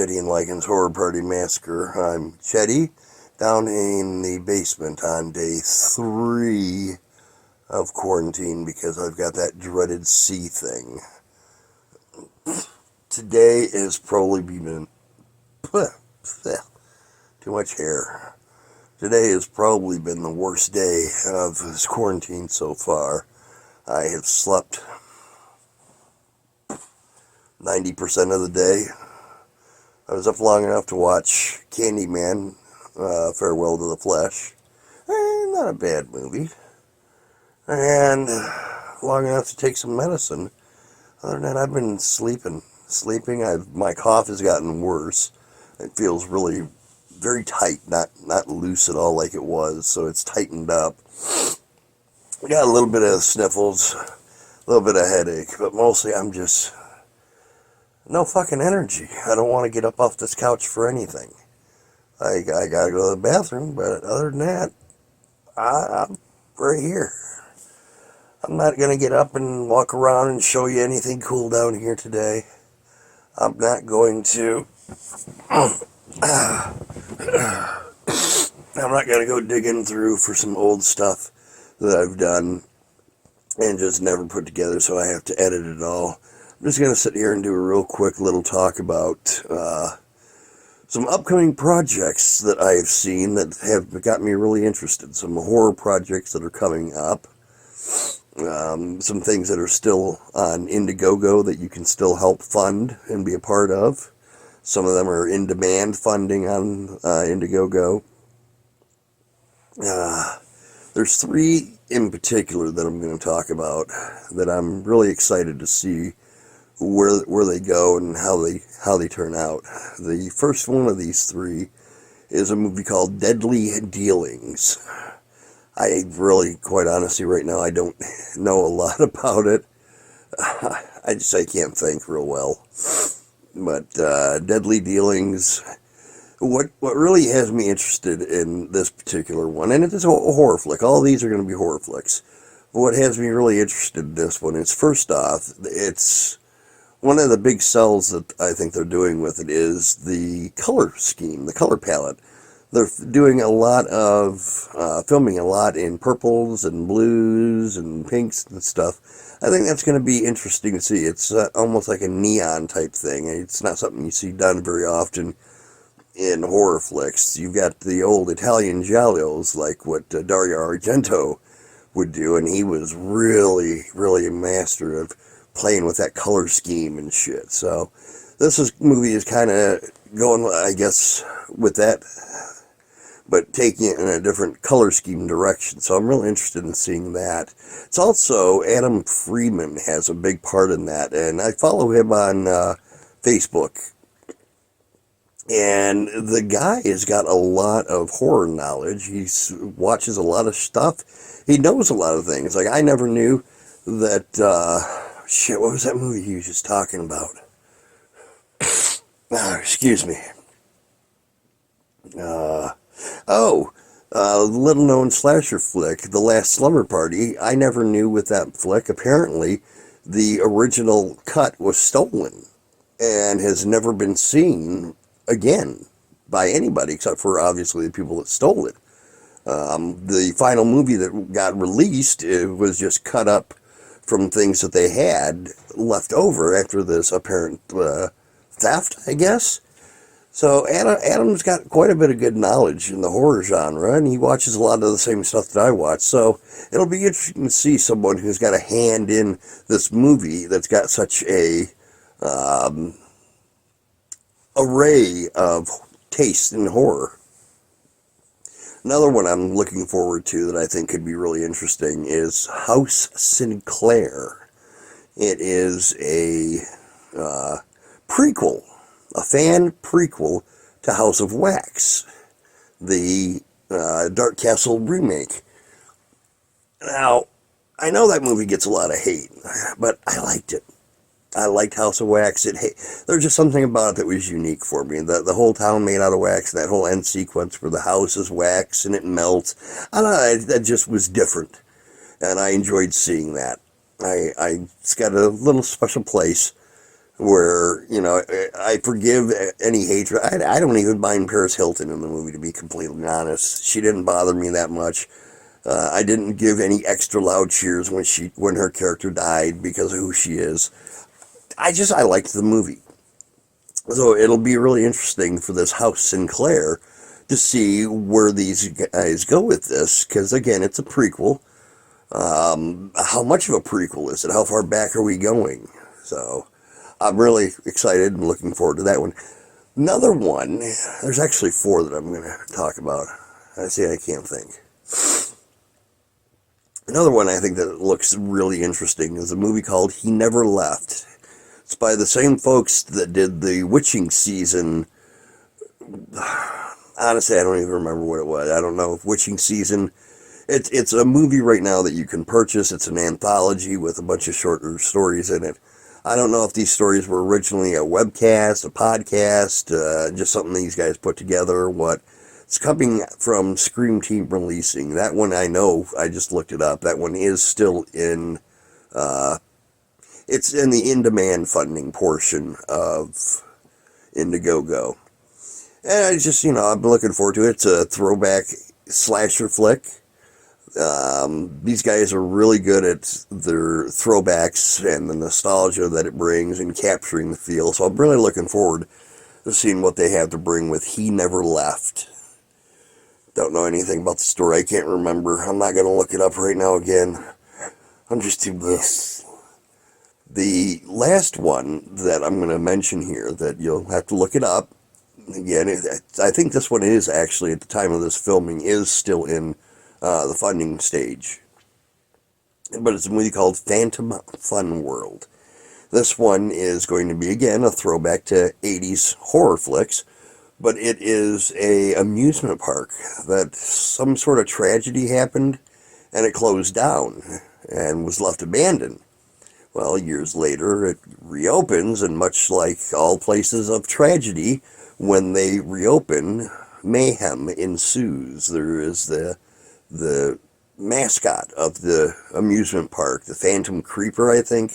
Chetty and Lycan's Horror Party Massacre. I'm Chetty, down in the basement on day 3 of quarantine because I've got that dreaded C thing. Today has probably been... too much hair. Today has probably been the worst day of this quarantine so far. I have slept 90% of the day. I was up long enough to watch Candyman, Farewell to the Flesh. Not a bad movie. And long enough to take some medicine. Other than that, I've been sleeping. My cough has gotten worse. It feels really very tight, not loose at all like it was, so it's tightened up. I got a little bit of sniffles, a little bit of headache, but mostly I'm just... no fucking energy. I don't want to get up off this couch for anything. I gotta go to the bathroom, but other than that, I'm right here. I'm not gonna get up and walk around and show you anything cool down here today. I'm not going to... I'm not gonna go digging through for some old stuff that I've done and just never put together, so I have to edit it all. I'm just going to sit here and do a real quick little talk about some upcoming projects that I've seen that have got me really interested. Some horror projects that are coming up. Some things that are still on Indiegogo that you can still help fund and be a part of. Some of them are in-demand funding on Indiegogo. There's 3 in particular that I'm going to talk about that I'm really excited to see where they go and how they turn out. The first one of these 3 is a movie called Deadly Dealings. I really, quite honestly, right now, I don't know a lot about it. I can't think real well. But Deadly Dealings, what really has me interested in this particular one, and it is a horror flick. All these are going to be horror flicks. What has me really interested in this one is, first off, it's... one of the big sells that I think they're doing with it is the color scheme, the color palette. They're doing a lot of, filming a lot in purples and blues and pinks and stuff. I think that's going to be interesting to see. It's almost like a neon type thing. It's not something you see done very often in horror flicks. You've got the old Italian giallos, like what Dario Argento would do, and he was really, really a master of playing with that color scheme and shit. So this movie is kind of going, I guess, with that, but taking it in a different color scheme direction. So I'm really interested in seeing that. It's also, Adam Friedman has a big part in that, and I follow him on Facebook. And the guy has got a lot of horror knowledge. He watches a lot of stuff. He knows a lot of things. Like, I never knew that... shit, what was that movie he was just talking about? Excuse me. Little known slasher flick, The Last Slumber Party. I never knew with that flick. Apparently, the original cut was stolen and has never been seen again by anybody except for, obviously, the people that stole it. The final movie that got released, it was just cut up from things that they had left over after this apparent theft, I guess. So Adam's got quite a bit of good knowledge in the horror genre, and he watches a lot of the same stuff that I watch. So it'll be interesting to see someone who's got a hand in this movie that's got such a array of taste in horror. Another one I'm looking forward to that I think could be really interesting is House Sinclair. It is a prequel, a fan prequel to House of Wax, the Dark Castle remake. Now, I know that movie gets a lot of hate, but I liked it. I liked House of Wax. There's just something about it that was unique for me. The whole town made out of wax, that whole end sequence where the house is wax and it melts. I don't know, that just was different. And I enjoyed seeing that. It's got a little special place where, I forgive any hatred. I don't even mind Paris Hilton in the movie, to be completely honest. She didn't bother me that much. I didn't give any extra loud cheers when her character died because of who she is. I liked the movie. So it'll be really interesting for this House Sinclair to see where these guys go with this, because again, it's a prequel. How much of a prequel is it? How far back are we going? So I'm really excited and looking forward to that one. Another one, there's actually four that I'm going to talk about. I can't think. Another one I think that looks really interesting is a movie called He Never Left. It's by the same folks that did the Witching season. Honestly, I don't even remember what it was. I don't know if Witching season. It's a movie right now that you can purchase. It's an anthology with a bunch of shorter stories in it. I don't know if these stories were originally a webcast, a podcast, just something these guys put together or what. It's coming from Scream Team Releasing. That one I know, I just looked it up. That one is still in, it's in the in-demand funding portion of Indiegogo. And I just, I'm looking forward to it. It's a throwback slasher flick. These guys are really good at their throwbacks and the nostalgia that it brings and capturing the feel. So I'm really looking forward to seeing what they have to bring with He Never Left. Don't know anything about the story. I can't remember. I'm not going to look it up right now again. I'm just too blessed. The last one that I'm going to mention here that you'll have to look it up. Again, I think this one is actually, at the time of this filming, is still in the funding stage. But it's a movie called Phantom FUNWORLD. This one is going to be, again, a throwback to 80s horror flicks. But it is a amusement park that some sort of tragedy happened and it closed down and was left abandoned. Well, years later it reopens, and much like all places of tragedy, when they reopen, mayhem ensues. There is the mascot of the amusement park, the Phantom Creeper, I think.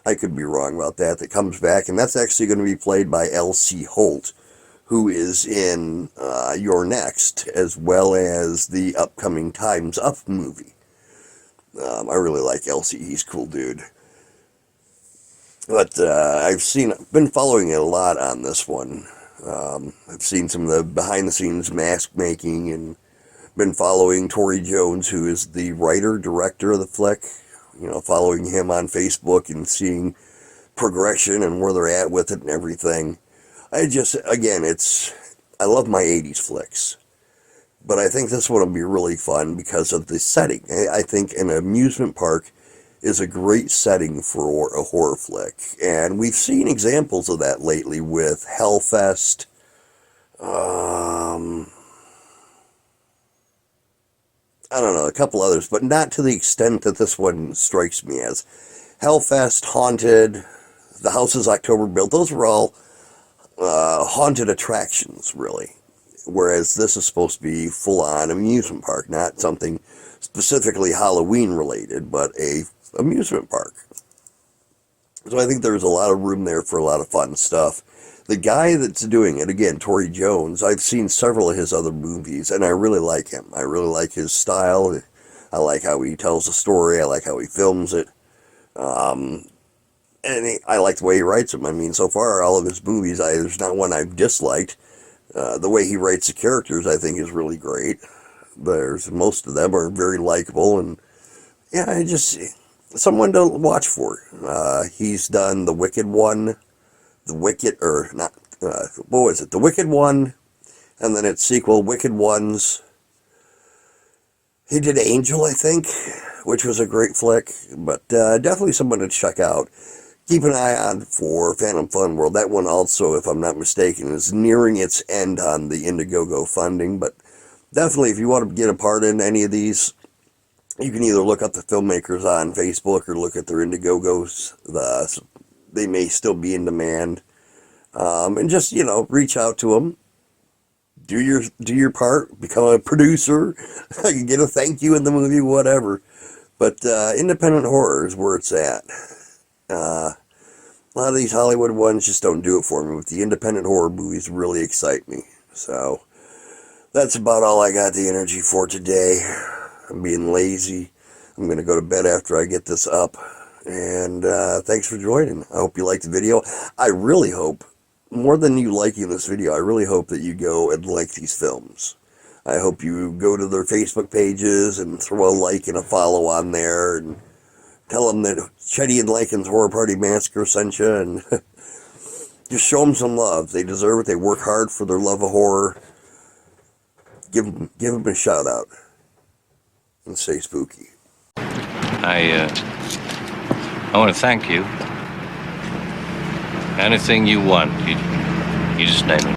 I could be wrong about that. That comes back, and that's actually going to be played by L.C. Holt, who is in You're Next, as well as the upcoming Time's Up movie. I really like Elsie. He's a cool dude. But I've been following it a lot on this one. I've seen some of the behind-the-scenes mask making, and been following Tori Jones, who is the writer-director of the flick. Following him on Facebook and seeing progression and where they're at with it and everything. I love my 80s flicks, but I think this one will be really fun because of the setting. I think an amusement park is a great setting for a horror flick, and we've seen examples of that lately with Hellfest, I don't know, a couple others, but not to the extent that this one strikes me as. Hellfest, Haunted, The Houses October Built, those were all haunted attractions, really. Whereas this is supposed to be full-on amusement park, not something specifically Halloween-related, but a amusement park. So I think there's a lot of room there for a lot of fun stuff. The guy that's doing it, again, Tori Jones, I've seen several of his other movies, and I really like him. I really like his style. I like how he tells the story. I like how he films it. I like the way he writes them. I mean, so far, all of his movies, there's not one I've disliked. The way he writes the characters, I think, is really great. Most of them are very likable, and yeah, someone to watch for. He's done The Wicked One, The Wicked One, and then its sequel, Wicked Ones. He did Angel, I think, which was a great flick, but definitely someone to check out. Keep an eye on for Phantom FUNWORLD. That one also, if I'm not mistaken, is nearing its end on the Indiegogo funding, but definitely if you want to get a part in any of these, you can either look up the filmmakers on Facebook or look at their Indiegogos. They may still be in demand. And just, reach out to them. Do your part. Become a producer. Get a thank you in the movie, whatever. But independent horror is where it's at. A lot of these Hollywood ones just don't do it for me, but the independent horror movies really excite me. So that's about all I got the energy for today. I'm being lazy. I'm going to go to bed after I get this up. And thanks for joining. I hope you liked the video. I really hope, more than you liking this video, I really hope that you go and like these films. I hope you go to their Facebook pages and throw a like and a follow on there and tell them that Chetty and Lycan's Horror Party Massacre sent you, and just show them some love. They deserve it. They work hard for their love of horror. Give them a shout out and stay spooky. I want to thank you. Anything you want, you just name it.